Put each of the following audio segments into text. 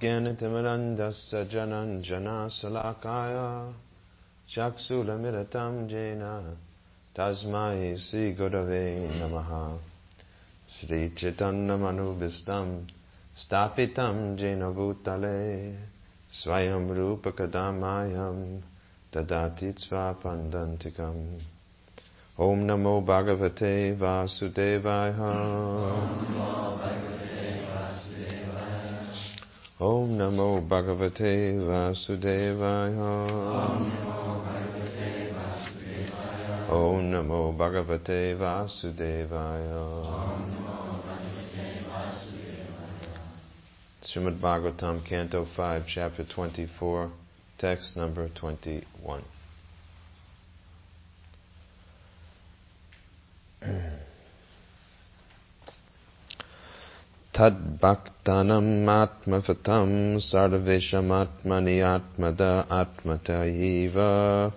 Jnanatimirandasya jananjana salakaya Chaksulamiritam jena Tasmai Sri Gurave Namaha Sri Chaitanya Manubhistam Stapitam jena bhutale Swayam Rupa Kadamayam Dadati Svapandantikam Om Namo Bhagavate Vasudevaya Om Namo Bhagavate Vasudevaya Om Namo Bhagavate Vasudevaya Srimad Bhagavatam, Canto 5, Chapter 24, Text number 21. Tad bhaktanam atmavatam sarvesham atmani atmada atmataiva.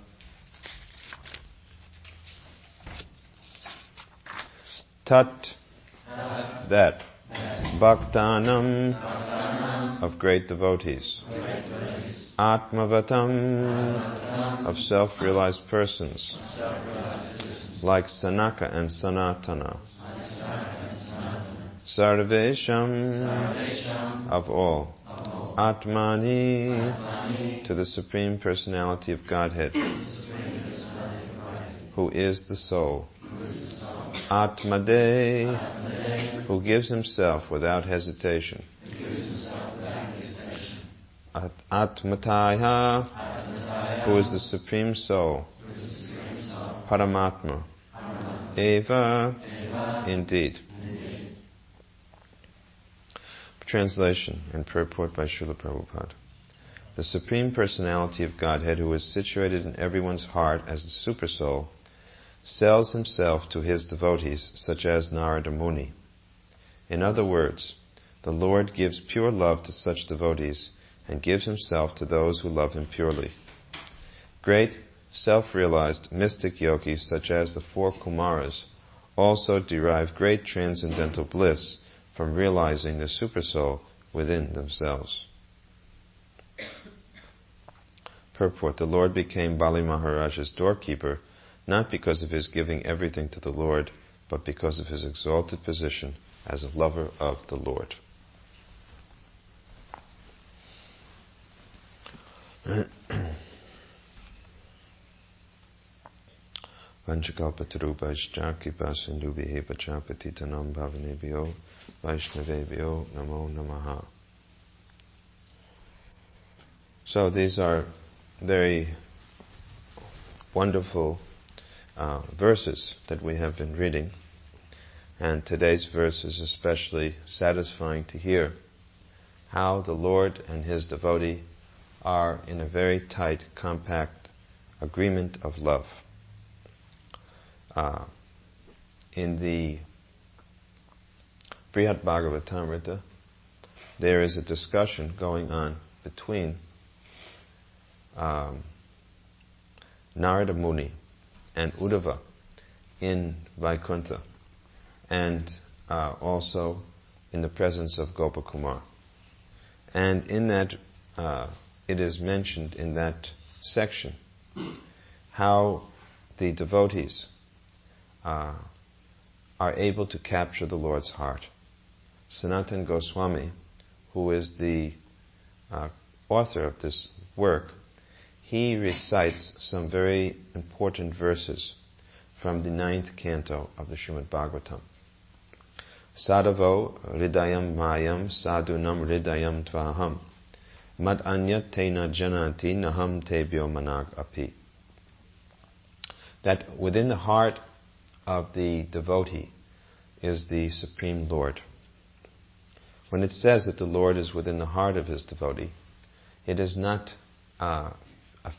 Tat, that, bhaktanam, of great devotees, atmavatam, of self-realized persons, like Sanaka and Sanatana, sarvesham, of all, atmani, to the Supreme Personality of Godhead, who is the soul, atmade, who gives himself without hesitation, atmataya, who is the Supreme Soul, Paramatma, eva, indeed. Translation and purport by Srila Prabhupada. The Supreme Personality of Godhead, who is situated in everyone's heart as the Super Soul, sells himself to his devotees, such as Narada Muni. In other words, the Lord gives pure love to such devotees and gives himself to those who love him purely. Great, self-realized mystic yogis, such as the four Kumaras, also derive great transcendental bliss from realizing the Supersoul within themselves. Purport. The Lord became Bali Maharaj's doorkeeper, not because of his giving everything to the Lord, but because of his exalted position as a lover of the Lord. Vanchakalpatarubhaischa kipasindubhihe pachapatitanam bhavanebhyo vaishnavebhyo namo namaha. So these are very wonderful verses that we have been reading, and today's verse is especially satisfying to hear how the Lord and his devotee are in a very tight, compact agreement of love. In the Brihad Bhagavatamrita, there is a discussion going on between Narada Muni and Uddhava in Vaikuntha, and also in the presence of Gopakumar. And in that, it is mentioned in that section how the devotees are able to capture the Lord's heart. Sanatana Goswami, who is the author of this work, he recites some very important verses from the 9th canto of the Srimad Bhagavatam. Sadhavo hridayam mayam sadhunam hridayam tvaham mad anyat tena janati naham tebhyo manag api. That within the heart of the devotee is the Supreme Lord. When it says that the Lord is within the heart of his devotee, it is not a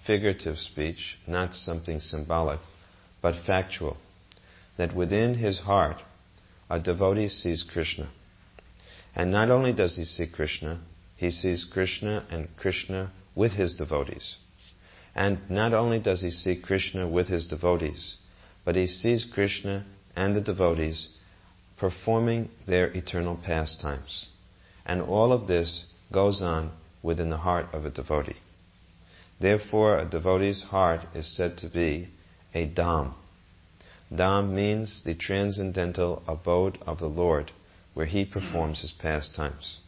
figurative speech, not something symbolic, but factual. That within his heart, a devotee sees Krishna. And not only does he see Krishna, he sees Krishna and Krishna with his devotees. And not only does he see Krishna with his devotees, but he sees Krishna and the devotees performing their eternal pastimes. And all of this goes on within the heart of a devotee. Therefore, a devotee's heart is said to be a dham. Dham means the transcendental abode of the Lord, where he performs his pastimes.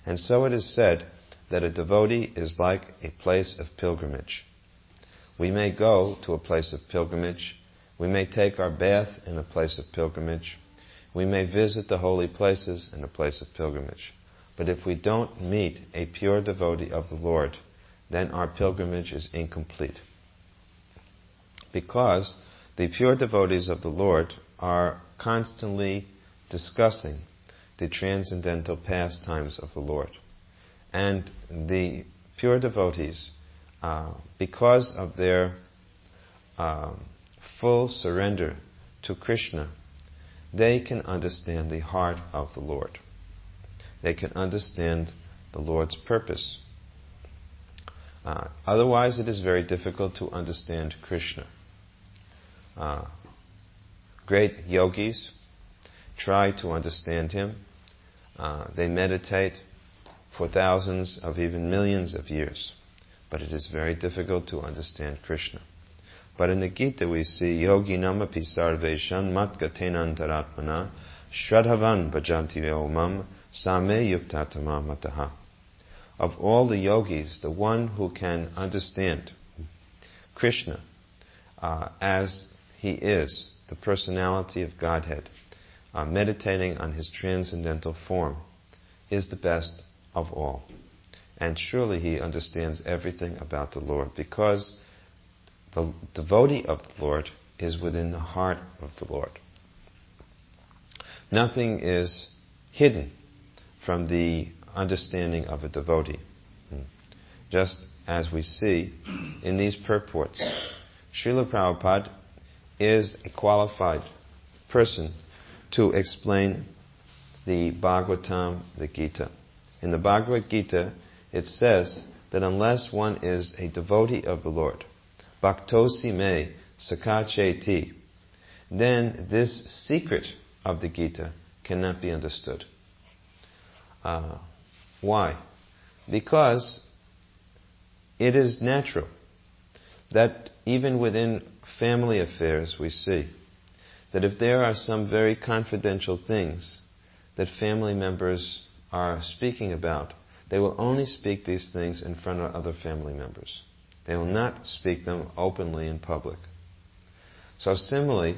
And so it is said that a devotee is like a place of pilgrimage. We may go to a place of pilgrimage. We may take our bath in a place of pilgrimage. We may visit the holy places in a place of pilgrimage. But if we don't meet a pure devotee of the Lord, then our pilgrimage is incomplete. Because the pure devotees of the Lord are constantly discussing the transcendental pastimes of the Lord. And the pure devotees, because of their full surrender to Krishna, they can understand the heart of the Lord. They can understand the Lord's purpose. Otherwise, it is very difficult to understand Krishna. Great yogis try to understand him. They meditate for thousands of even millions of years. But it is very difficult to understand Krishna. But in the Gita we see, Yogi namapi sarveshan matgatenantaratmana shradhavan bhajanti omam same yuktatama mataha. Of all the yogis, the one who can understand Krishna as he is, the personality of Godhead, meditating on his transcendental form, is the best of all. And surely he understands everything about the Lord, because the devotee of the Lord is within the heart of the Lord. Nothing is hidden from the understanding of a devotee. Just as we see in these purports, Srila Prabhupada is a qualified person to explain the Bhagavatam, the Gita. In the Bhagavad Gita, it says that unless one is a devotee of the Lord, Bhaktosi me sakacheti, then this secret of the Gita cannot be understood. Why? Because it is natural that even within family affairs we see that if there are some very confidential things that family members are speaking about, they will only speak these things in front of other family members. They will not speak them openly in public. So similarly,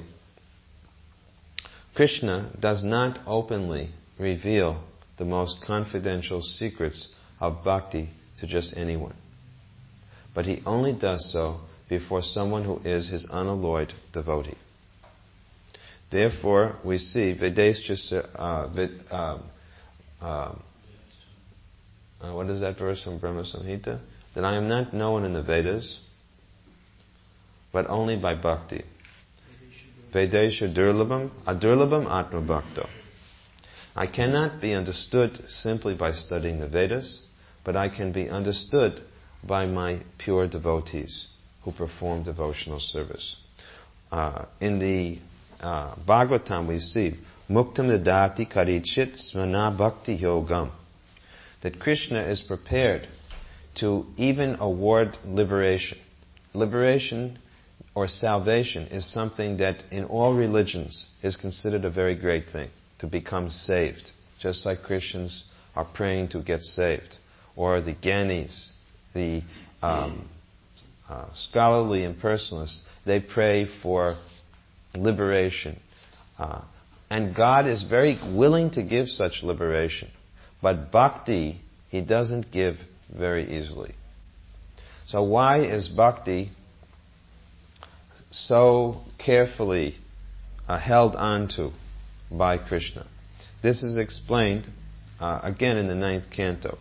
Krishna does not openly reveal the most confidential secrets of bhakti to just anyone. But he only does so before someone who is his unalloyed devotee. Therefore, we see what is that verse from Brahma Samhita? That I am not known in the Vedas, but only by bhakti. Vedesha durlabham, adurlabham atma bhakto. I cannot be understood simply by studying the Vedas, but I can be understood by my pure devotees who perform devotional service. In the Bhagavatam we see Muktam dadati karichit smana bhakti yogam, that Krishna is prepared to even award liberation. Liberation or salvation is something that in all religions is considered a very great thing, to become saved. Just like Christians are praying to get saved. Or the Gyanis, the scholarly impersonalists, they pray for liberation. And God is very willing to give such liberation. But bhakti, he doesn't give very easily. So why is bhakti so carefully held onto by Krishna? This is explained again in the 9th canto.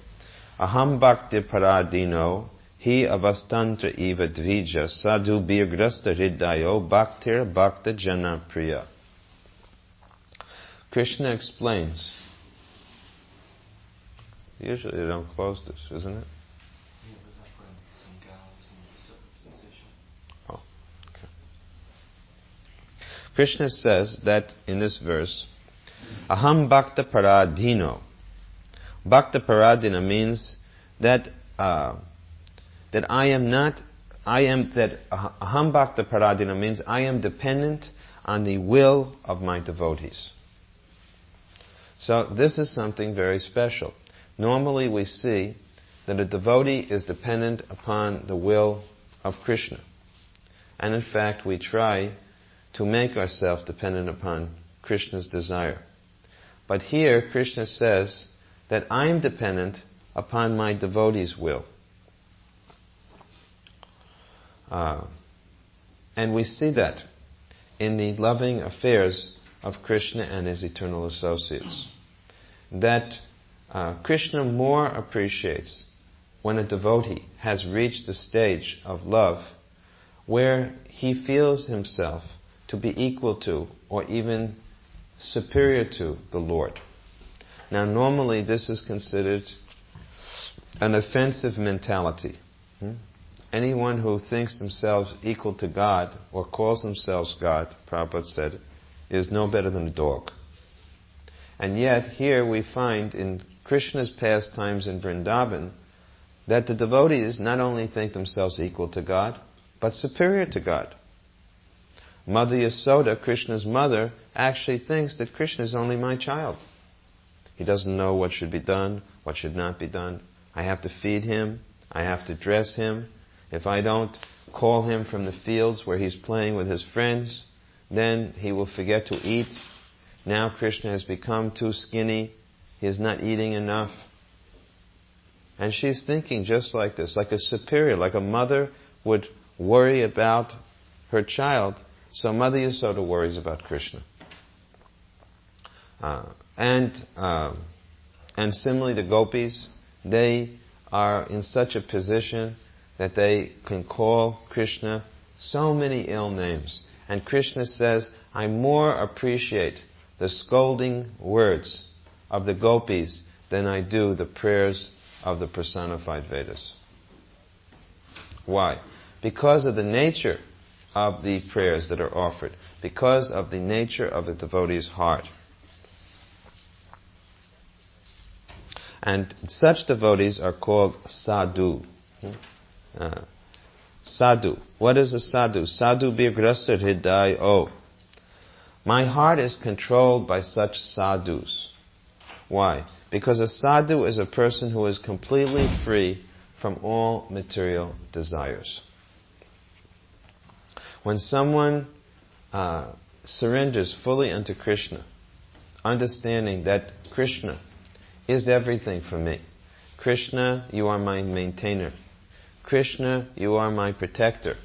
Aham bhakti paradino hi avastantra eva dvija sadhu birgrasta hridayo bhaktir bhakta jana priya. Krishna explains. Usually they don't close this, isn't it? Oh, okay. Krishna says that in this verse, Aham bhakta paradino, Bhakta Paradina means that that Aham Bhakta Paradina means I am dependent on the will of my devotees. So this is something very special. Normally we see that a devotee is dependent upon the will of Krishna. And in fact we try to make ourselves dependent upon Krishna's desire. But here Krishna says that I am dependent upon my devotee's will. And we see that in the loving affairs of Krishna and his eternal associates. That Krishna more appreciates when a devotee has reached the stage of love where he feels himself to be equal to or even superior to the Lord. Now normally this is considered an offensive mentality. Anyone who thinks themselves equal to God or calls themselves God, Prabhupada said, is no better than a dog. And yet here we find in Krishna's pastimes in Vrindavan that the devotees not only think themselves equal to God, but superior to God. Mother Yasoda, Krishna's mother, actually thinks that Krishna is only my child. He doesn't know what should be done, what should not be done. I have to feed him, I have to dress him. If I don't call him from the fields where he's playing with his friends, then he will forget to eat. Now Krishna has become too skinny. He is not eating enough. And she's thinking just like this, like a superior, like a mother would worry about her child. So Mother Yasoda worries about Krishna. And similarly the gopis, they are in such a position that they can call Krishna so many ill names. And Krishna says, I more appreciate the scolding words of the gopis than I do the prayers of the personified Vedas. Why? Because of the nature of the prayers that are offered, because of the nature of the devotee's heart. And such devotees are called sadhu. Sadhu. What is a sadhu? Sadhu birgrasar hriday o. My heart is controlled by such sadhus. Why? Because a sadhu is a person who is completely free from all material desires. When someone surrenders fully unto Krishna, understanding that Krishna is everything for me. Krishna, you are my maintainer. Krishna, you are my protector.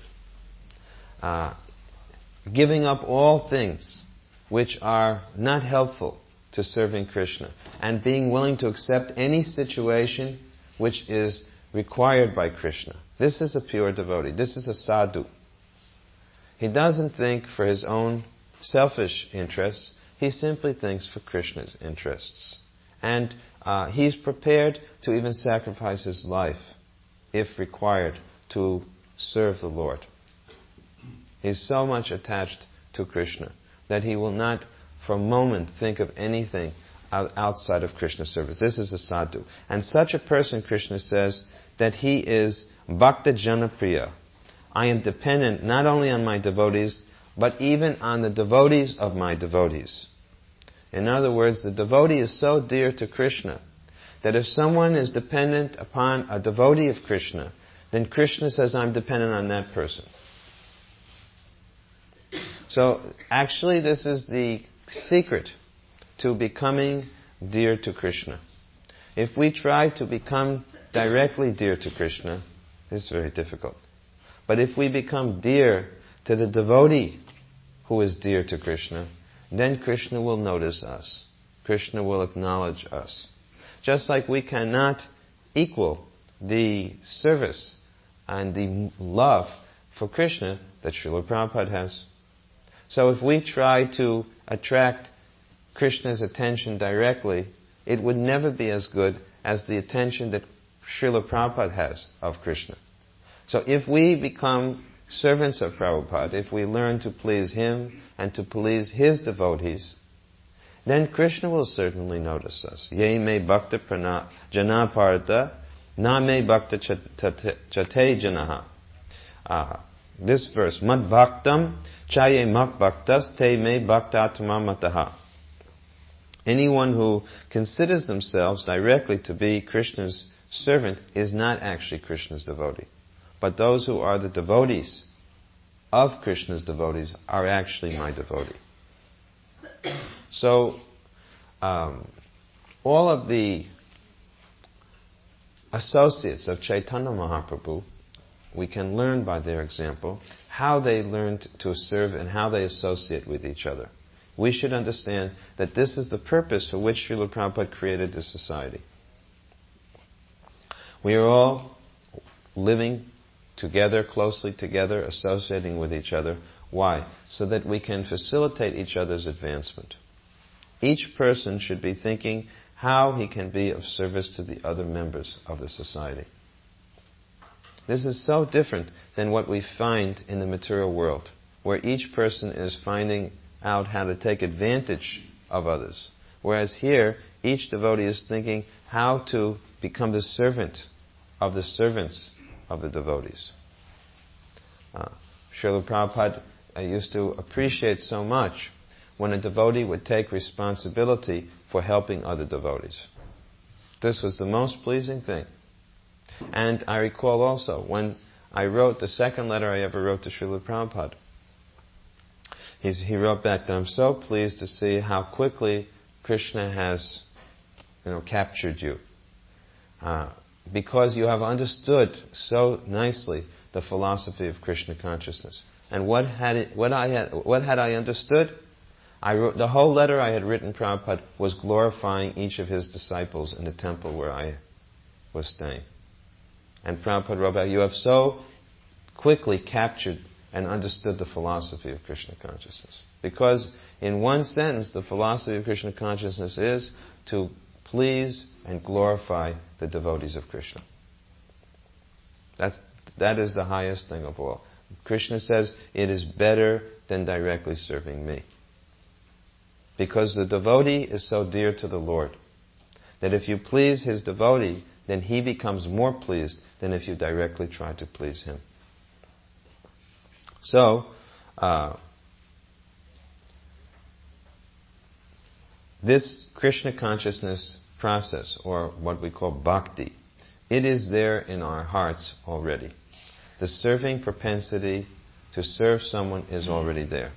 Giving up all things which are not helpful to serving Krishna and being willing to accept any situation which is required by Krishna. This is a pure devotee. This is a sadhu. He doesn't think for his own selfish interests. He simply thinks for Krishna's interests. And he's prepared to even sacrifice his life, if required, to serve the Lord. He's so much attached to Krishna that he will not for a moment think of anything outside of Krishna's service. This is a sadhu. And such a person, Krishna says, that he is bhakta janapriya. I am dependent not only on my devotees, but even on the devotees of my devotees. In other words, the devotee is so dear to Krishna that if someone is dependent upon a devotee of Krishna, then Krishna says, I'm dependent on that person. So actually this is the secret to becoming dear to Krishna. If we try to become directly dear to Krishna, it's very difficult. But if we become dear to the devotee who is dear to Krishna, then Krishna will notice us. Krishna will acknowledge us. Just like we cannot equal the service and the love for Krishna that Srila Prabhupada has. So if we try to attract Krishna's attention directly, it would never be as good as the attention that Srila Prabhupada has of Krishna. So if we become servants of Prabhupada, if we learn to please him and to please his devotees, then Krishna will certainly notice us. Ye me bhakta jana parta, na me bhakta chate janaha. This verse, mad bhaktam chaye mak bhaktas te me bhaktatma mataha. Anyone who considers themselves directly to be Krishna's servant is not actually Krishna's devotee. But those who are the devotees of Krishna's devotees are actually my devotee. So, all of the associates of Chaitanya Mahaprabhu, we can learn by their example how they learned to serve and how they associate with each other. We should understand that this is the purpose for which Srila Prabhupada created this society. We are all living together, closely together, associating with each other. Why? So that we can facilitate each other's advancement. Each person should be thinking how he can be of service to the other members of the society. This is so different than what we find in the material world, where each person is finding out how to take advantage of others. Whereas here, each devotee is thinking how to become the servant of the servants of the devotees. Srila Prabhupada used to appreciate so much when a devotee would take responsibility for helping other devotees. This was the most pleasing thing. And I recall also when I wrote the second letter I ever wrote to Srila Prabhupada, he wrote back that I'm so pleased to see how quickly Krishna has, captured you. Because you have understood so nicely the philosophy of Krishna consciousness. And what had I understood? I wrote the whole letter I had written Prabhupada was glorifying each of his disciples in the temple where I was staying. And Prabhupada wrote back, you have so quickly captured and understood the philosophy of Krishna consciousness. Because in one sentence, the philosophy of Krishna consciousness is to please and glorify the devotees of Krishna. That is the highest thing of all. Krishna says, it is better than directly serving me. Because the devotee is so dear to the Lord, that if you please his devotee, then he becomes more pleased than if you directly try to please him. So, this Krishna consciousness process, or what we call bhakti, it is there in our hearts already. The serving propensity to serve someone is already there.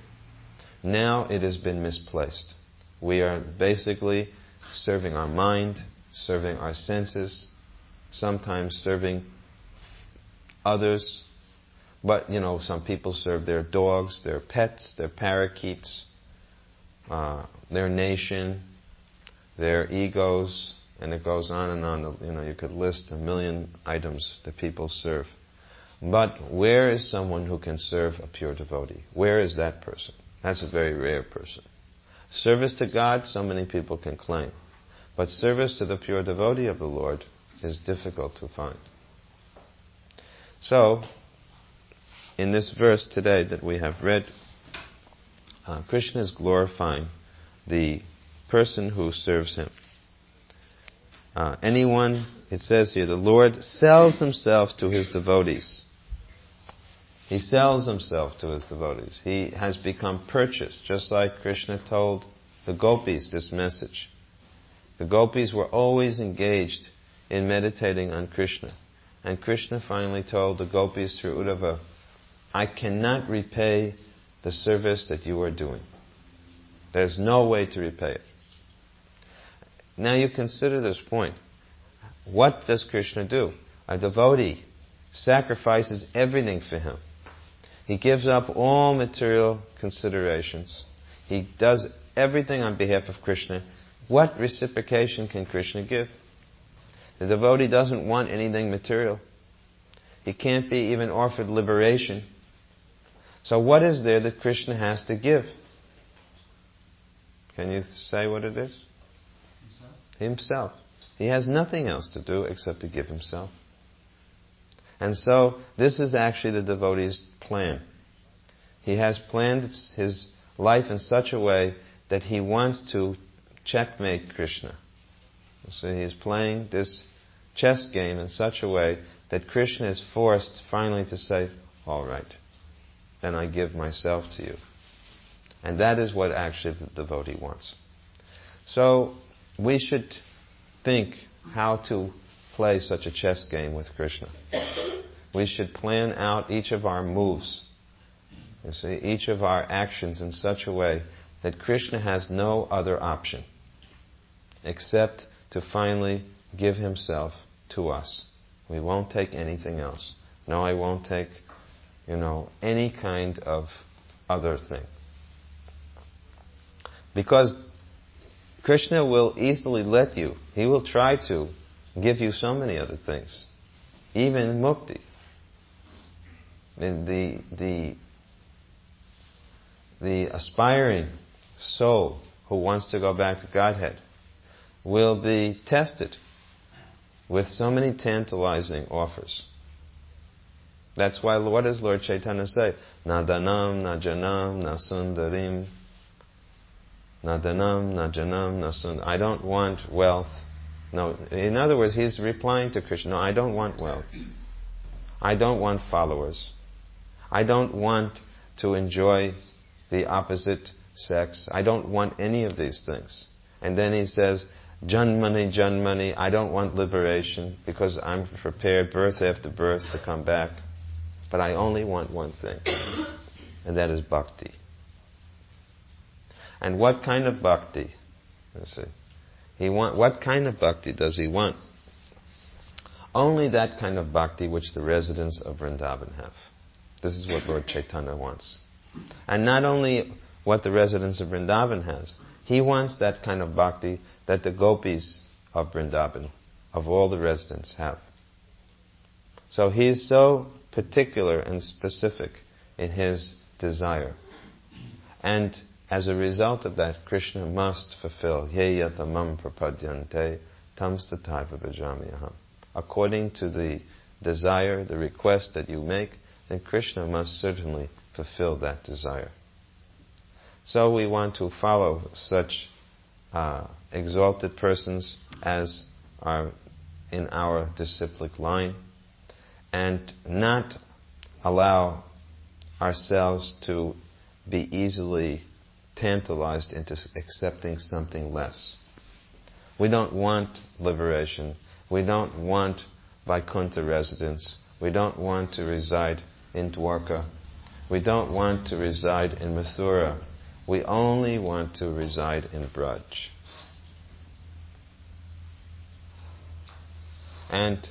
Now it has been misplaced. We are basically serving our mind, serving our senses, sometimes serving others. But, some people serve their dogs, their pets, their parakeets, their nation, their egos, and it goes on and on. You could list 1 million items that people serve. But where is someone who can serve a pure devotee? Where is that person? That's a very rare person. Service to God, so many people can claim. But service to the pure devotee of the Lord is difficult to find. So, in this verse today that we have read, Krishna is glorifying the person who serves him. Anyone, it says here, the Lord sells himself to his devotees. He sells himself to his devotees. He has become purchased, just like Krishna told the gopis this message. The gopis were always engaged in meditating on Krishna. And Krishna finally told the gopis through Uddhava, I cannot repay the service that you are doing. There's no way to repay it. Now you consider this point. What does Krishna do? A devotee sacrifices everything for him. He gives up all material considerations. He does everything on behalf of Krishna. What reciprocation can Krishna give? The devotee doesn't want anything material. He can't be even offered liberation. So what is there that Krishna has to give? Can you say what it is? Himself. He has nothing else to do except to give himself. And so this is actually the devotee's plan. He has planned his life in such a way that he wants to checkmate Krishna. So he's playing this chess game in such a way that Krishna is forced finally to say, all right, then I give myself to you. And that is what actually the devotee wants. So we should think how to play such a chess game with Krishna. We should plan out each of our moves, you see, each of our actions in such a way that Krishna has no other option except to finally give himself to us. We won't take anything else. No, I won't take, any kind of other thing. Because Krishna will easily let you. He will try to give you so many other things. Even mukti. The aspiring soul who wants to go back to Godhead will be tested with so many tantalizing offers. That's why, what does Lord Chaitanya say? Na dhanam, na janam, na sundarim. Na dhanam, na janam, na sundarim. I don't want wealth. No, in other words, he's replying to Krishna, no, I don't want wealth. I don't want followers. I don't want to enjoy the opposite sex. I don't want any of these things. And then he says, Janmani, Janmani, I don't want liberation because I'm prepared birth after birth to come back. But I only want one thing, and that is bhakti. And what kind of bhakti? You see, what kind of bhakti does he want? Only that kind of bhakti which the residents of Vrindavan have. This is what Lord Chaitanya wants. And not only what the residents of Vrindavan has, he wants that kind of bhakti that the gopis of Vrindavan, of all the residents, have. So he is so particular and specific in his desire. And as a result of that, Krishna must fulfill ye yatamam prapadyante tam stataiva bhajamyaham. According to the desire, the request that you make, then Krishna must certainly fulfill that desire. So we want to follow such exalted persons as are in our disciplic line, and not allow ourselves to be easily tantalized into accepting something less. We don't want liberation. We don't want Vaikuntha residence. We don't want to reside in Dwarka. We don't want to reside in Mathura. We only want to reside in Braj. And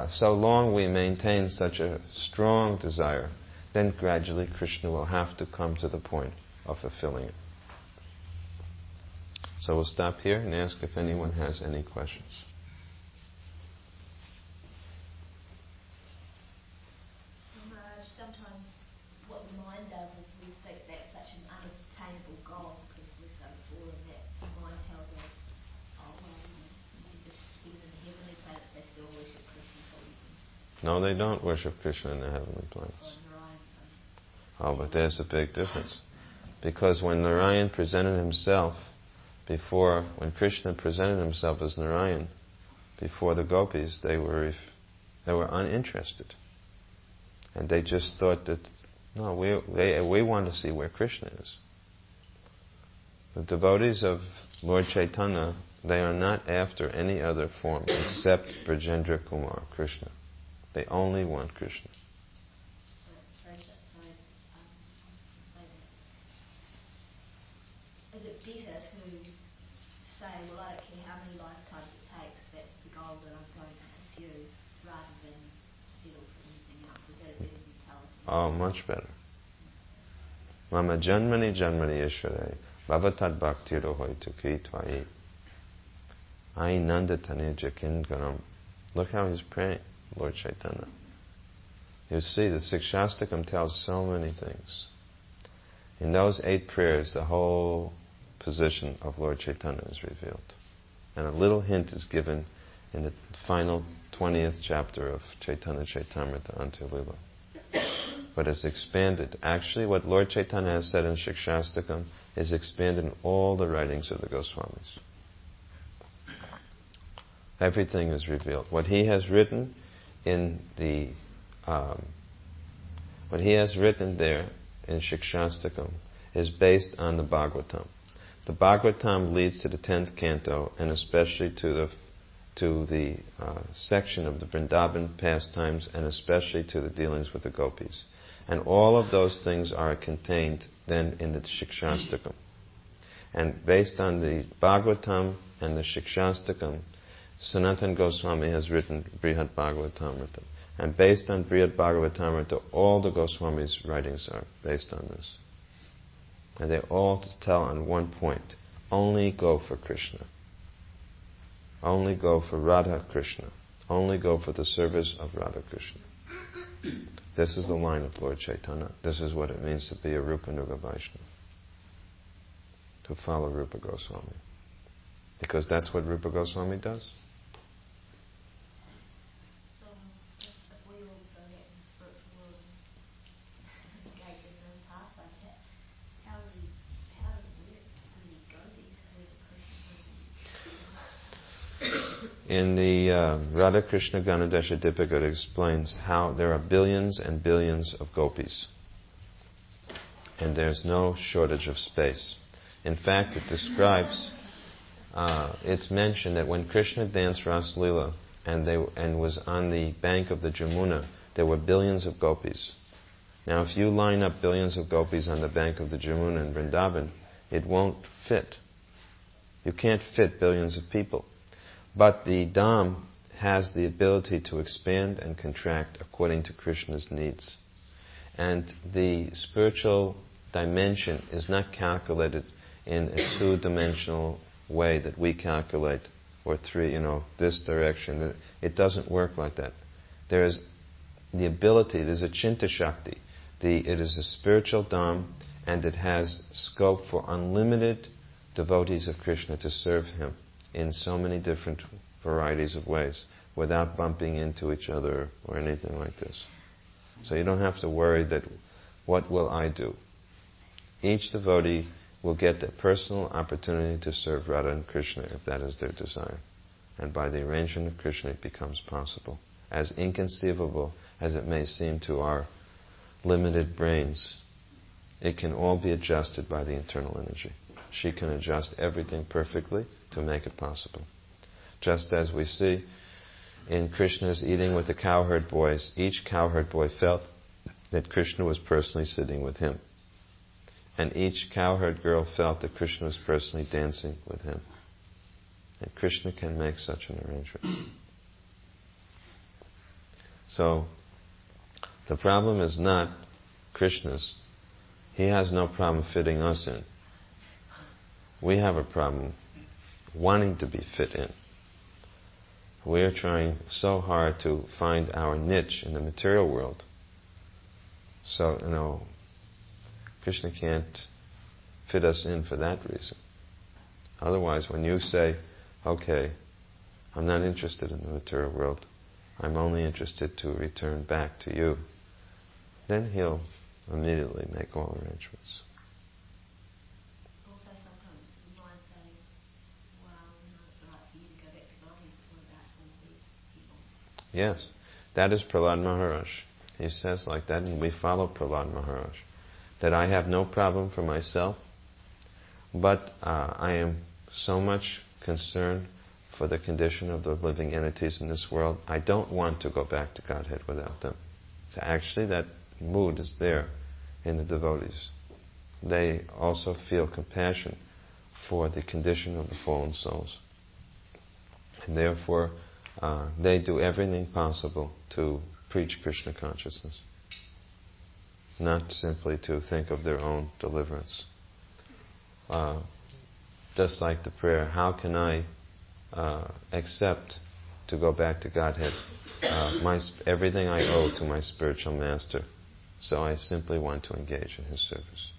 so long we maintain such a strong desire, then gradually Krishna will have to come to the point of fulfilling it. So we'll stop here and ask if anyone has any questions. Maharaj, sometimes what the mind does is we think that's such an unattainable goal because we're so fallen that the mind tells us, oh well, you can just, even in the heavenly planets, they still worship Krishna, so you can... No, they don't worship Krishna in the heavenly planets. Oh, but there's a big difference. Because when Narayan presented himself when Krishna presented himself as Narayan before the gopis, they were uninterested. And they just thought that, no, we want to see where Krishna is. The devotees of Lord Chaitanya, they are not after any other form except Brajendra Kumar, Krishna. They only want Krishna. Is it better to say, well, I don't care how many lifetimes it takes, that's the goal that I'm going to pursue, rather than settle for anything else? Is that a better mentality? Oh, much better. Mama janmani janmani ishvare bhavatad bhaktiro hoitu kritvai ai nandatane jakin garam. Look how he's praying, Lord Chaitanya. You see, the Sikshastakam tells so many things. In those 8 prayers, the whole position of Lord Chaitanya is revealed. And a little hint is given in the final 20th chapter of Chaitanya Chaitamrita Antya-lila. but it's expanded. Actually, what Lord Chaitanya has said in Shikshastakam is expanded in all the writings of the Goswamis. Everything is revealed. What he has written in the what he has written there in Shikshastakam is based on the Bhagavatam. The Bhagavatam leads to the 10th canto, and especially to the section of the Vrindavan pastimes, and especially to the dealings with the gopis. And all of those things are contained then in the Shikshastakam. And based on the Bhagavatam and the Shikshastakam, Sanatana Goswami has written Brihad Bhagavatamrita. And based on Brihad Bhagavatamrita, all the Goswamis' writings are based on this. And they all tell on one point: only go for Krishna. Only go for Radha Krishna. Only go for the service of Radha Krishna. This is the line of Lord Chaitanya. This is what it means to be a Rupa Nuga Vaishnava. To follow Rupa Goswami. Because that's what Rupa Goswami does. So, if we all go out in the spiritual world and engage in those pastimes, how does it work? How do we go these where the Krishna? In the Radha Krishna Ganadesha Dipika, it explains how there are billions and billions of gopis. And there's no shortage of space. In fact, it describes, it's mentioned that when Krishna danced Ras Leela and was on the bank of the Jamuna, there were billions of gopis. Now, if you line up billions of gopis on the bank of the Jamuna in Vrindavan, it won't fit. You can't fit billions of people. But the Dham has the ability to expand and contract according to Krishna's needs. And the spiritual dimension is not calculated in a two-dimensional way that we calculate, or three, this direction. It doesn't work like that. There is the ability, it is a Chinta Shakti. It is a spiritual Dham, and it has scope for unlimited devotees of Krishna to serve him in so many different varieties of ways, without bumping into each other or anything like this. So you don't have to worry that, what will I do? Each devotee will get the personal opportunity to serve Radha and Krishna if that is their desire. And by the arrangement of Krishna it becomes possible. As inconceivable as it may seem to our limited brains, it can all be adjusted by the internal energy. She can adjust everything perfectly to make it possible. Just as we see in Krishna's eating with the cowherd boys, each cowherd boy felt that Krishna was personally sitting with him. And each cowherd girl felt that Krishna was personally dancing with him. And Krishna can make such an arrangement. So, the problem is not Krishna's. He has no problem fitting us in. We have a problem wanting to be fit in. We are trying so hard to find our niche in the material world. So, Krishna can't fit us in for that reason. Otherwise, when you say, okay, I'm not interested in the material world, I'm only interested to return back to you, then he'll immediately make all arrangements. Also, sometimes the mind says, well, it's all right for you to go back to God, what about all these people? Yes, that is Prahlad Maharaj. He says like that, and we follow Prahlad Maharaj. That I have no problem for myself, but I am so much concerned for the condition of the living entities in this world. I don't want to go back to Godhead without them. So actually that mood is there in the devotees. They also feel compassion for the condition of the fallen souls. And therefore they do everything possible to preach Krishna consciousness. Not simply to think of their own deliverance. Just like the prayer, how can I accept to go back to Godhead? Everything I owe to my spiritual master. So I simply want to engage in his service.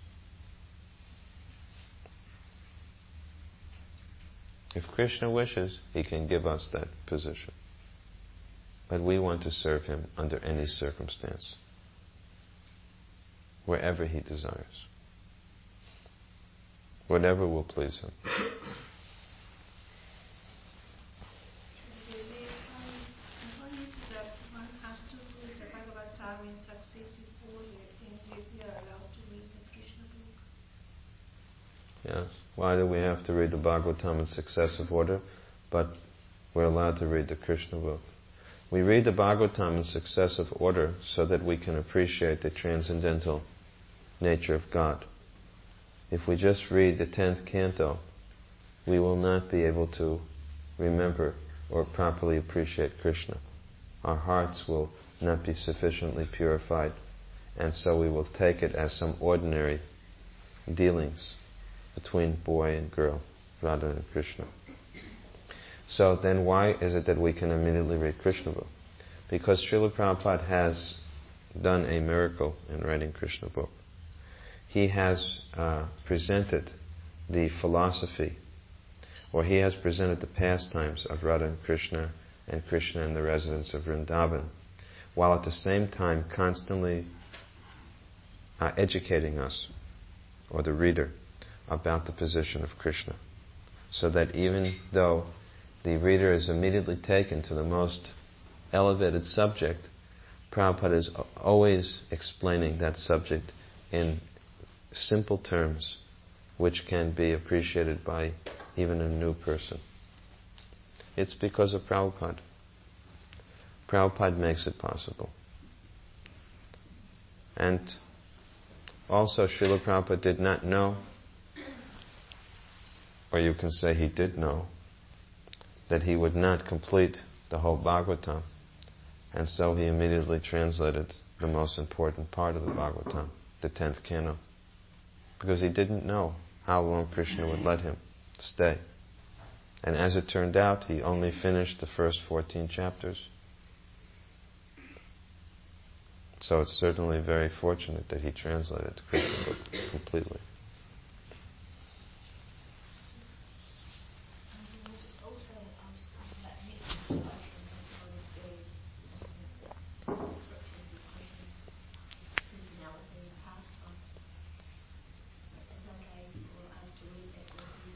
If Krishna wishes, he can give us that position. But we want to serve him under any circumstance. wherever he desires. Whatever will please him. Yes. Why do we have to read the Bhagavatam in successive order? But we're allowed to read the Krishna book. We read the Bhagavatam in successive order so that we can appreciate the transcendental nature of God. If we just read the 10th canto, we will not be able to remember or properly appreciate Krishna. Our hearts will not be sufficiently purified, and so we will take it as some ordinary dealings between boy and girl, Radha and Krishna. So then why is it that we can immediately read Krishna book? Because Srila Prabhupada has done a miracle in writing Krishna book. He has presented the philosophy, or he has presented the pastimes of Radha and Krishna and the residents of Vrindavan, while at the same time constantly educating us, or the reader, about the position of Krishna. So that even though the reader is immediately taken to the most elevated subject, Prabhupada is always explaining that subject in simple terms which can be appreciated by even a new person. It's because of Prabhupada. Prabhupada makes it possible. And also Srila Prabhupada did not know, or you can say he did know, that he would not complete the whole Bhagavatam. And so he immediately translated the most important part of the Bhagavatam, the 10th canto. Because he didn't know how long Krishna would let him stay. And as it turned out, he only finished the first 14 chapters. So it's certainly very fortunate that he translated the Krishna book completely.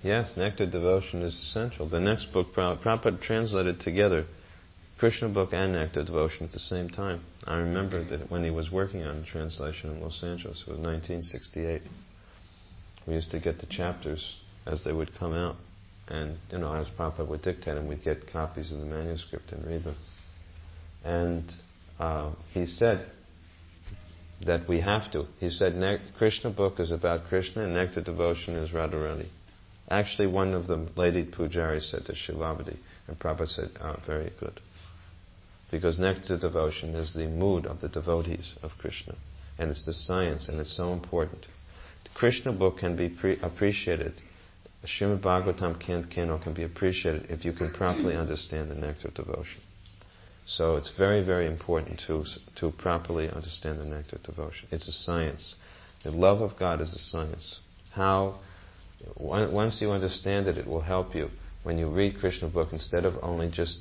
Yes, nectar devotion is essential. The next book, Prabhupada translated together Krishna book and nectar devotion at the same time. I remember that when he was working on the translation in Los Angeles, it was 1968. We used to get the chapters as they would come out. And, as Prabhupada would dictate them, we'd get copies of the manuscript and read them. And he said that we have to. He said, Krishna book is about Krishna and nectar devotion is Radharani. Actually, one of the lady pujaris said to Shilavati, and Prabhupada said, very good. Because nectar devotion is the mood of the devotees of Krishna. And it's the science, and it's so important. The Krishna book can be appreciated. Srimad Bhagavatam 10th canto can be appreciated if you can properly understand the nectar devotion. So it's very, very important to properly understand the nectar devotion. It's a science. The love of God is a science. Once you understand it, it will help you when you read Krishna book instead of only just...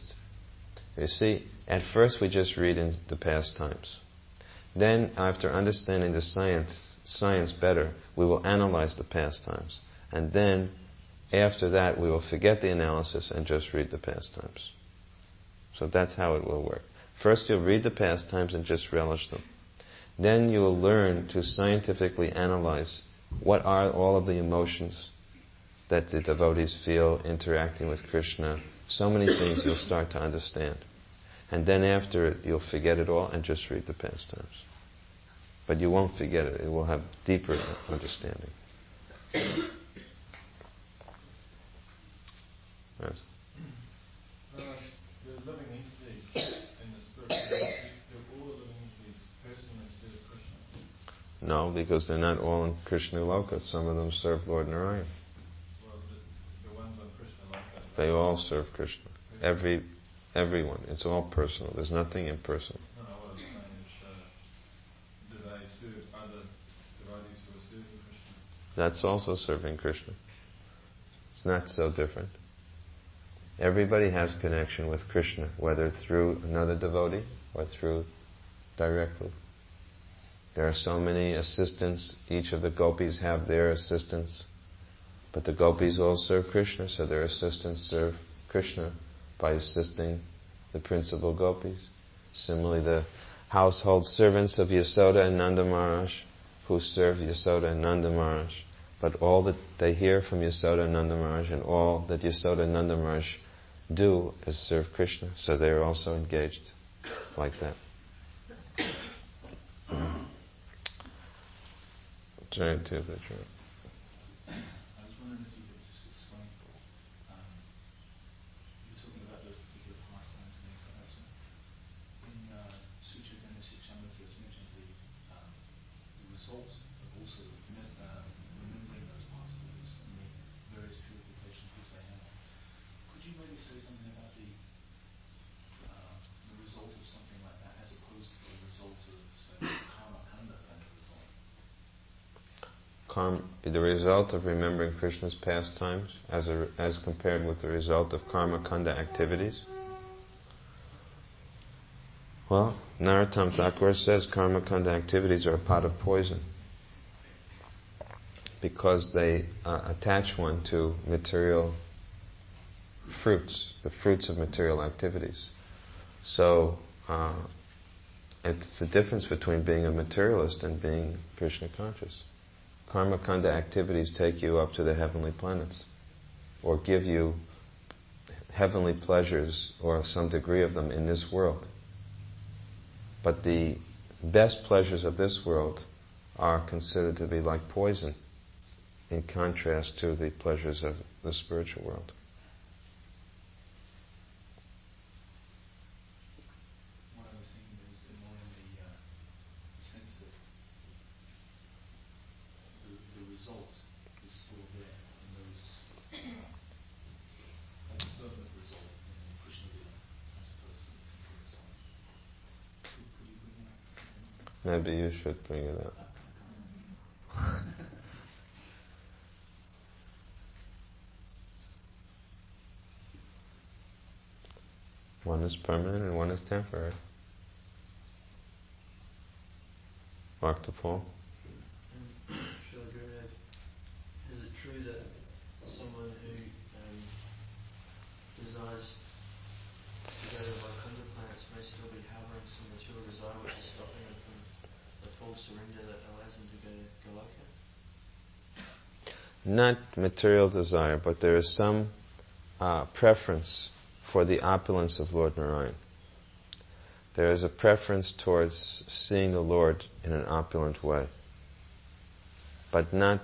You see, at first we just read in the pastimes. Then, after understanding the science better, we will analyze the pastimes. And then, after that, we will forget the analysis and just read the pastimes. So that's how it will work. First you'll read the pastimes and just relish them. Then you will learn to scientifically analyze what are all of the emotions that the devotees feel interacting with Krishna. So many things you'll start to understand. And then after it, you'll forget it all and just read the pastimes. But you won't forget it. It will have deeper understanding. Yes. The living entities in the spirit, all the living entities personally serve Krishna? No, because they're not all in Krishna Loka. Some of them serve Lord Narayan. Well, the ones on Krishna Loka. They all serve Krishna. Everyone. It's all personal. There's nothing impersonal. No, what I'm saying is, do they serve other devotees who are serving Krishna? That's also serving Krishna. It's not so different. Everybody has connection with Krishna, whether through another devotee or through directly. There are so many assistants. Each of the gopis have their assistants. But the gopis all serve Krishna, so their assistants serve Krishna by assisting the principal gopis. Similarly, the household servants of Yasoda and Nanda Maharaj, who serve Yasoda and Nanda Maharaj. But all that they hear from Yasoda and Nanda Maharaj, and all that Yasoda and Nanda Maharaj do is serve Krishna. So they are also engaged like that. Turn to the truth. I was wondering if you could just explain, you were talking about those particular pastimes and things like that. So in Sutra Dennis Chandra first mentioned the results of also remembering those pastimes and the various purification tools they have. Could you maybe say something about the result of something like that as opposed to the result of, say, karma kanda kind of result? The result of remembering Krishna's pastimes as compared with the result of karma kanda activities? Well, Narottam Thakur says karma kanda activities are a pot of poison because they attach one to material fruits, the fruits of material activities. So it's the difference between being a materialist and being Krishna conscious. Karma kanda activities take you up to the heavenly planets, or give you heavenly pleasures, or some degree of them in this world. But the best pleasures of this world are considered to be like poison in contrast to the pleasures of the spiritual world. What I was thinking is more in the sense that the result is still there in those, like the servant result in Krishna Lila, as opposed to the temporal result. Could you bring up something like that? Maybe you should bring it up. One is permanent and one is temporary. Dr. Paul? Sure, Gurudev. Is it true that someone who desires to go to Vaikuntha planets may still be harbouring some material desire which is stopping them from the full surrender that allows them to go to Goloka? Not material desire, but there is some preference for the opulence of Lord Narayan. There is a preference towards seeing the Lord in an opulent way, but not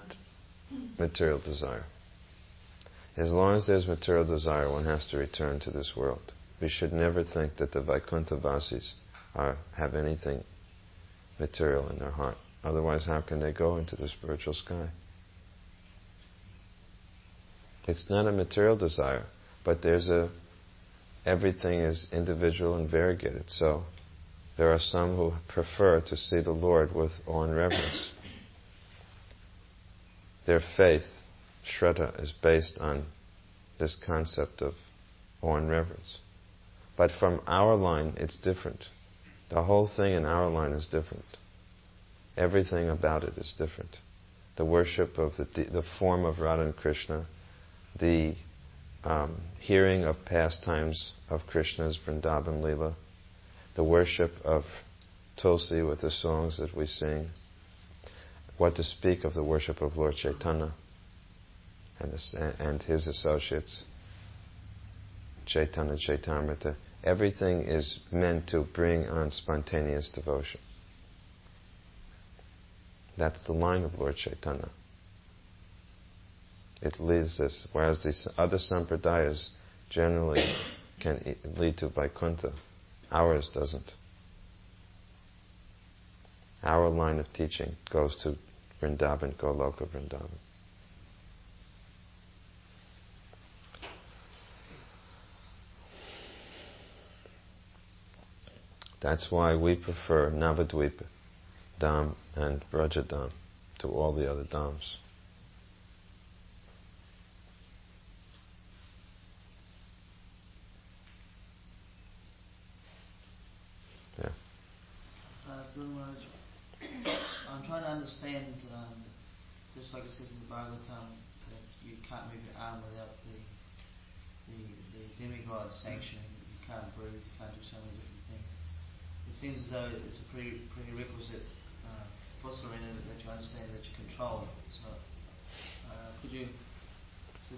material desire. As long as there's material desire, one has to return to this world. We should never think that the Vaikuntha Vasis have anything material in their heart. Otherwise, how can they go into the spiritual sky? It's not a material desire, but everything is individual and variegated. So there are some who prefer to see the Lord with awe and reverence. Their faith, Shraddha, is based on this concept of awe and reverence. But from our line, it's different. The whole thing in our line is different. Everything about it is different. The worship of the form of Radha and Krishna, the hearing of pastimes of Krishna's Vrindavan Leela, the worship of Tulsi with the songs that we sing, what to speak of the worship of Lord Chaitanya and his associates, Chaitanya Chaitamrita. Everything is meant to bring on spontaneous devotion. That's the line of Lord Chaitanya. It leads this, whereas the other sampradayas generally can lead to Vaikuntha. Ours doesn't. Our line of teaching goes to Vrindavan, Goloka Vrindavan. That's why we prefer Navadvipa Dham and Vraja Dham to all the other Dhams. Yeah. Guru Maharaj, I'm trying to understand, just like it says in the Bhagavatam, that you can't move your arm without the demigod's sanction. You can't breathe, you can't do so many different things. It seems as though it's a prerequisite for surrender that you understand that you control. So, could you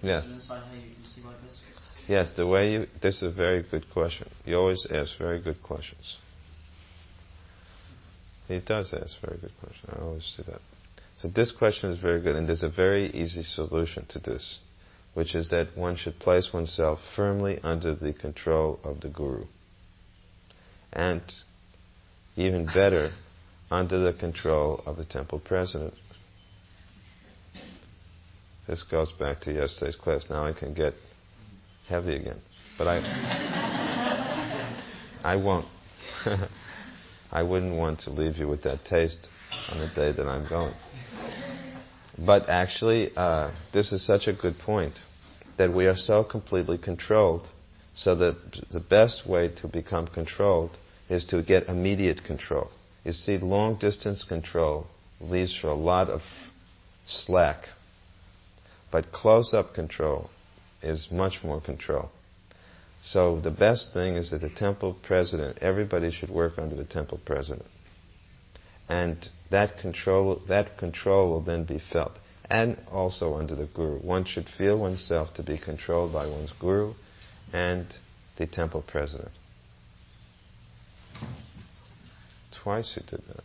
Yes. give an insight how you can see like this? Yes, this is a very good question. You always ask very good questions. He does ask very good questions. I always see that. So this question is very good, and there's a very easy solution to this, which is that one should place oneself firmly under the control of the Guru. And even better, under the control of the temple president. This goes back to yesterday's class. Now I can get heavy again. But I won't. I wouldn't want to leave you with that taste on the day that I'm going. But actually, this is such a good point, that we are so completely controlled, so that the best way to become controlled is to get immediate control. You see, long-distance control leaves for a lot of slack. But close-up control is much more control. So the best thing is that the temple president, everybody should work under the temple president. And that control will then be felt. And also under the Guru. One should feel oneself to be controlled by one's Guru and the temple president. Twice you did that.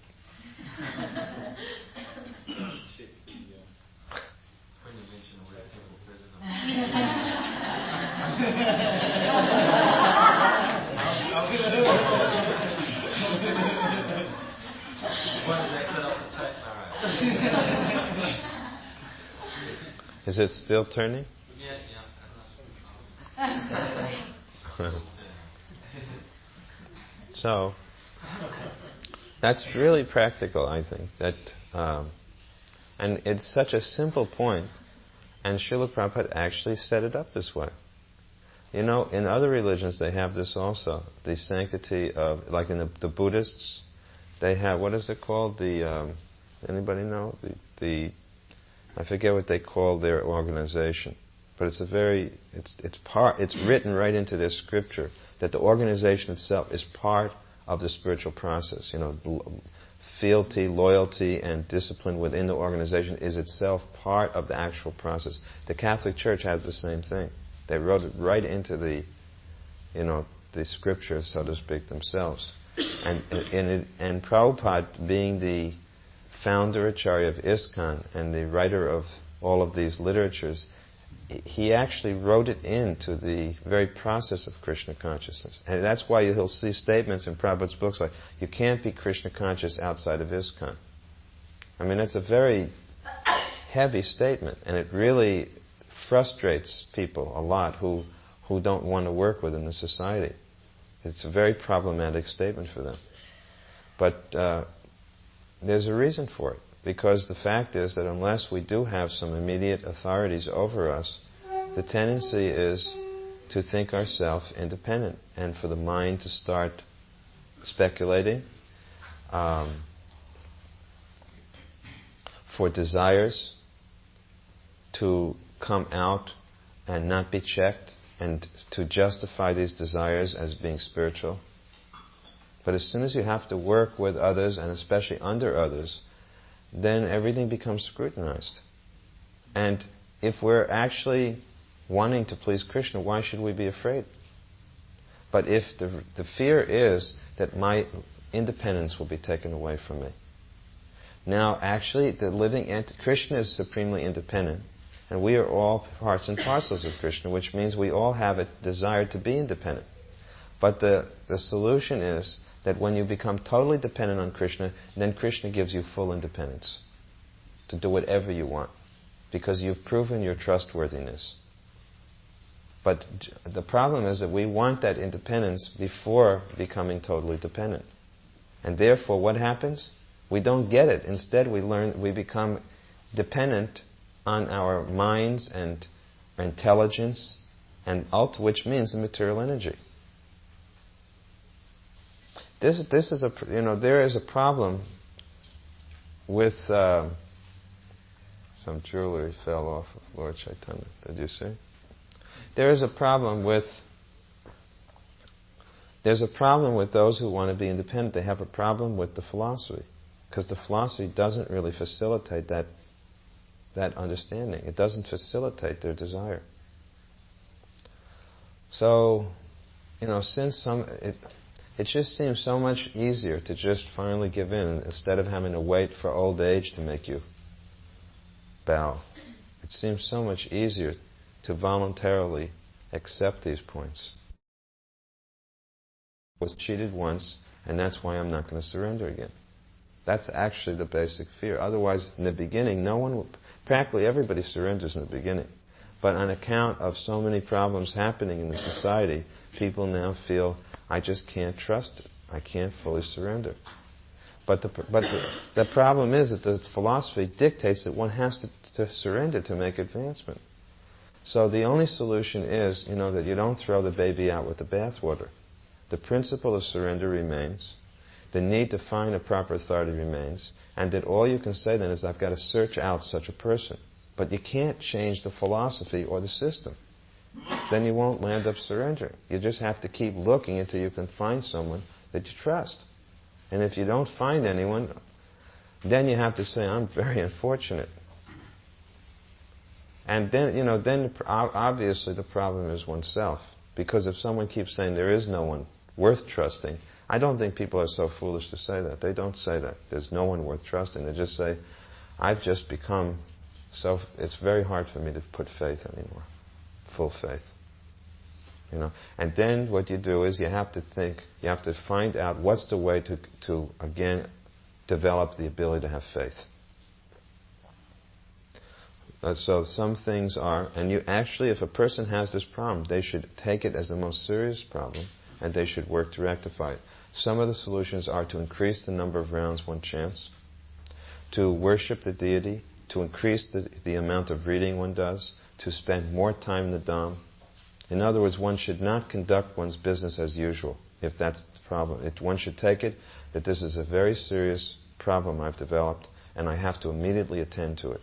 When you mention the word temple president. When did they cut off the tape, Maharaj? Is it still turning? Yeah. So, that's really practical, I think. That, and it's such a simple point, and Srila Prabhupada actually set it up this way. You know, in other religions they have this also, the sanctity of, like in the Buddhists, they have, what is it called? Anybody know? I forget what they call their organization, but it's it's written right into their scripture that the organization itself is part of the spiritual process. You know, fealty, loyalty, and discipline within the organization is itself part of the actual process. The Catholic Church has the same thing. They wrote it right into the scriptures, so to speak, themselves. And Prabhupada, being the founder Acharya of ISKCON and the writer of all of these literatures, he actually wrote it into the very process of Krishna consciousness. And that's why he'll see statements in Prabhupada's books like, you can't be Krishna conscious outside of ISKCON. I mean, it's a very heavy statement, and it really frustrates people a lot who don't want to work within the society. It's a very problematic statement for them. But there's a reason for it. Because the fact is that unless we do have some immediate authorities over us, the tendency is to think ourselves independent and for the mind to start speculating, for desires to come out and not be checked and to justify these desires as being spiritual. But as soon as you have to work with others and especially under others, then everything becomes scrutinized. And if we're actually wanting to please Krishna, why should we be afraid? But if the fear is that my independence will be taken away from me. Now, actually, Krishna is supremely independent, and we are all parts and parcels of Krishna, which means we all have a desire to be independent. But the solution is that when you become totally dependent on Krishna, then Krishna gives you full independence to do whatever you want, because you've proven your trustworthiness. But the problem is that we want that independence before becoming totally dependent. And therefore, what happens? We don't get it. Instead, we become dependent on our minds and intelligence, and which means the material energy. This is there is a problem with some jewelry fell off of Lord Chaitanya. Did you see? There's a problem with those who want to be independent. They have a problem with the philosophy, because the philosophy doesn't really facilitate that understanding. It doesn't facilitate their desire. So, since it just seems so much easier to just finally give in instead of having to wait for old age to make you bow. It seems so much easier to voluntarily accept these points. I was cheated once, and that's why I'm not going to surrender again. That's actually the basic fear. Otherwise, in the beginning, practically everybody surrenders in the beginning. But on account of so many problems happening in the society, people now feel, I just can't trust it. I can't fully surrender. But the problem is that the philosophy dictates that one has to surrender to make advancement. So the only solution is, that you don't throw the baby out with the bathwater. The principle of surrender remains. The need to find a proper authority remains. And that all you can say then is, I've got to search out such a person. But you can't change the philosophy or the system. Then you won't land up surrendering. You just have to keep looking until you can find someone that you trust. And if you don't find anyone, then you have to say, I'm very unfortunate. And then obviously the problem is oneself. Because if someone keeps saying there is no one worth trusting, I don't think people are so foolish to say that. They don't say that. There's no one worth trusting. They just say, I've just become so, it's very hard for me to put faith anymore. Full faith. And then what you do is you have to find out what's the way to again develop the ability to have faith. So some things are, and you actually, if a person has this problem, they should take it as the most serious problem, and they should work to rectify it. Some of the solutions are to increase the number of rounds one chants, to worship the deity, to increase the amount of reading one does, to spend more time in the Dham. In other words, one should not conduct one's business as usual, if that's the problem. One should take it that this is a very serious problem I've developed, and I have to immediately attend to it.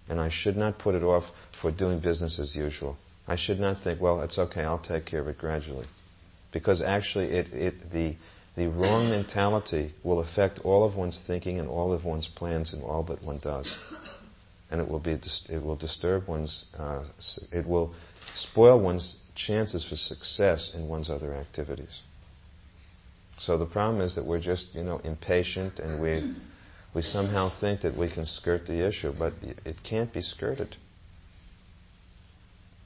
And I should not put it off for doing business as usual. I should not think, well, it's okay, I'll take care of it gradually. Because actually the wrong mentality will affect all of one's thinking and all of one's plans and all that one does. And it will disturb one's, it will spoil one's chances for success in one's other activities. So the problem is that we're just, impatient, and we somehow think that we can skirt the issue, but it can't be skirted.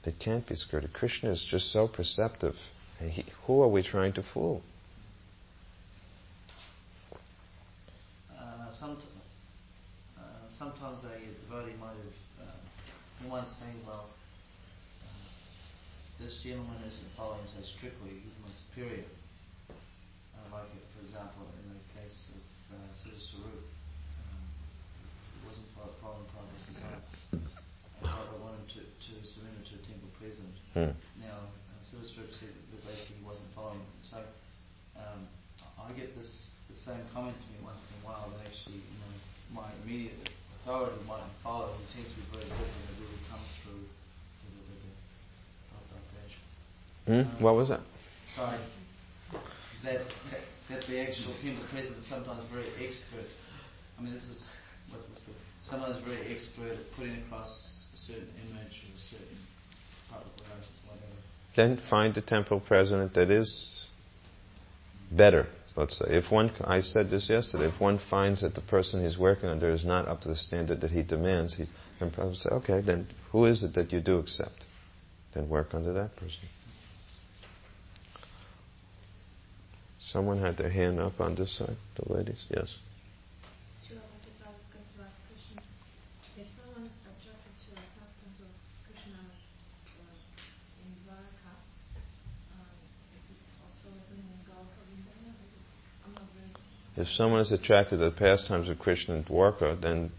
It can't be skirted. Krishna is just so perceptive. Who are we trying to fool? Sometimes a devotee might have, he might say, well, this gentleman isn't following so strictly, he's my superior. Like, for example, in the case of Siddha Swarup, he wasn't following Prabhupada's design. And Prabhupada wanted to surrender to a temple president. Now, Siddha Swarup said that basically he wasn't following it. So, I get the same comment to me once in a while that actually, my immediate authority might follow. He seems to be very good when it really comes through the What was that? Sorry. That the actual temple president is sometimes very expert. This is sometimes very expert at putting across a certain image or a certain public relations, whatever. Then find the temple president that is better. Let's say, I said this yesterday, if one finds that the person he's working under is not up to the standard that he demands, he can probably say, okay, then who is it that you do accept? Then work under that person. Someone had their hand up on this side, the ladies, yes. Sure, I was going to ask Krishna, if someone is attracted to a pastimes of Krishna's in Dwarka, is it also in Gaura Vrindavan? I'm not very... If someone is attracted to the pastimes of Krishna in Dwarka, then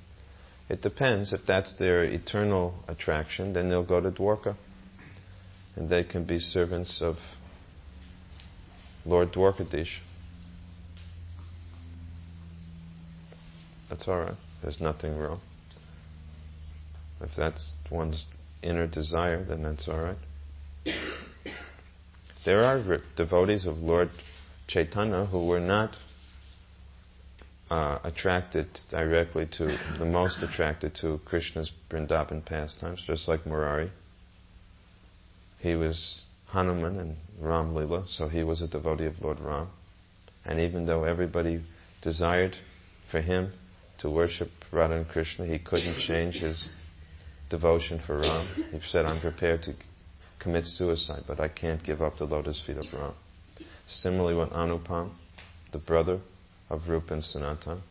it depends. If that's their eternal attraction, then they'll go to Dwarka. And they can be servants of Lord Dwarkadish. That's all right. There's nothing wrong. If that's one's inner desire, then that's all right. There are devotees of Lord Chaitanya who were not attracted directly to, the most attracted to Krishna's Vrindavan pastimes, just like Murari. He was Hanuman in Ram Lila, so he was a devotee of Lord Ram. And even though everybody desired for him to worship Radha and Krishna, he couldn't change his devotion for Ram. He said, I'm prepared to commit suicide, but I can't give up the lotus feet of Ram. Similarly with Anupam, the brother of Rupa and Sanatan.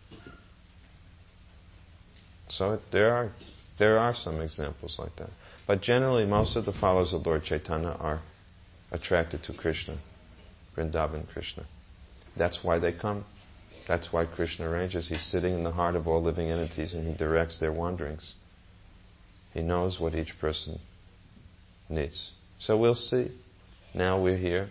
So there are some examples like that. But generally, most of the followers of Lord Chaitanya are attracted to Krishna, Vrindavan Krishna. That's why they come. That's why Krishna arranges. He's sitting in the heart of all living entities and he directs their wanderings. He knows what each person needs. So we'll see. Now we're here.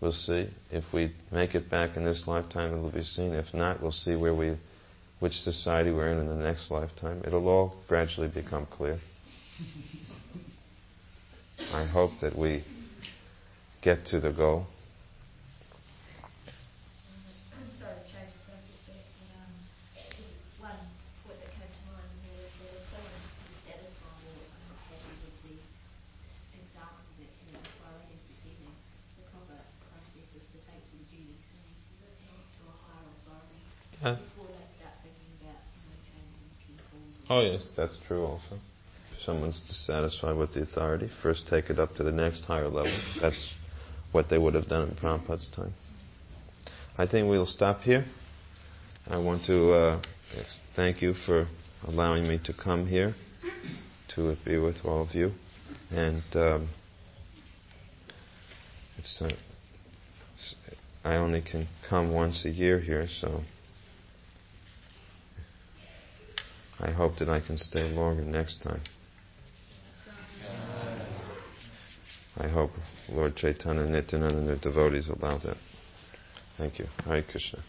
We'll see. If we make it back in this lifetime, it will be seen. If not, we'll see which society we're in the next lifetime. It'll all gradually become clear. I hope that we get to the goal. I'm sorry to change the subject, but just one point that came to mind there is that if someone is dissatisfied or unhappy with the example that Inquiry is receiving, the proper process is to take to the GDC and to a higher authority before they start thinking about changing temples. Oh yes, that's true also. If someone's dissatisfied with the authority, first take it up to the next higher level. That's what they would have done in Prabhupada's time. I think we'll stop here. I want to thank you for allowing me to come here to be with all of you. And I only can come once a year here, so I hope that I can stay longer next time. I hope Lord Chaitanya, Nityananda and their devotees allow that. Thank you. Hare Krishna.